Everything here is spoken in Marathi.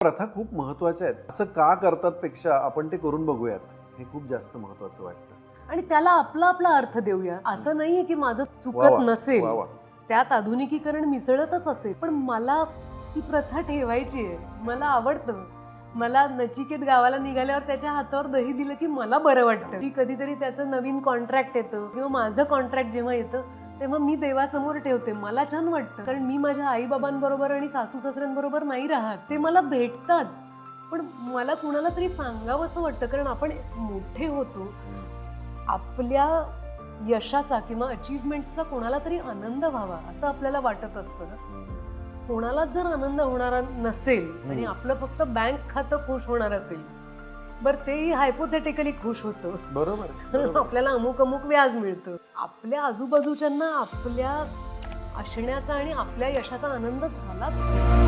प्रथा खूप महत्वाच्या आहेत. असं का करतात पेक्षा आपण ते करून बघूयात हे खूप जास्त महत्वाचं वाटतं. आणि त्याला आपला आपला अर्थ देऊया. असं नाहीये की माझं वा चुकत वा, नसेल, वा वा. त्यात आधुनिकीकरण मिसळतच असेल, पण मला ती प्रथा ठेवायची आहे. मला आवडतं. मला नचिकेत गावाला निघाल्यावर त्याच्या हातावर दही दिलं की मला बरं वाटतं. की कधीतरी त्याचं नवीन कॉन्ट्रॅक्ट येतं किंवा माझं कॉन्ट्रॅक्ट जेव्हा येतं तेव्हा मी देवासमोर ठेवते. मला छान वाटतं, कारण मी माझ्या आईबाबांबरोबर आणि सासू सासऱ्यांबरोबर नाही राहत, ते मला भेटतात, पण मला कुणाला तरी सांगावंसं वाटतं, कारण आपण मोठे होतो. आपल्या यशाचा किंवा अचीवमेंट्सचा कोणाला तरी आनंद व्हावा असं आपल्याला वाटत असतं ना. कोणालाच जर आनंद होणारा नसेल आणि आपलं फक्त बँक खातं खुश होणार असेल, बरं तेही हायपोथेटिकली खुश होतं. बरोबर. आपल्याला अमुक अमुक व्याज मिळतं. आपल्या आजूबाजूच्यांना आपल्या असण्याचा आणि आपल्या यशाचा आनंद झालाच पाहिजे.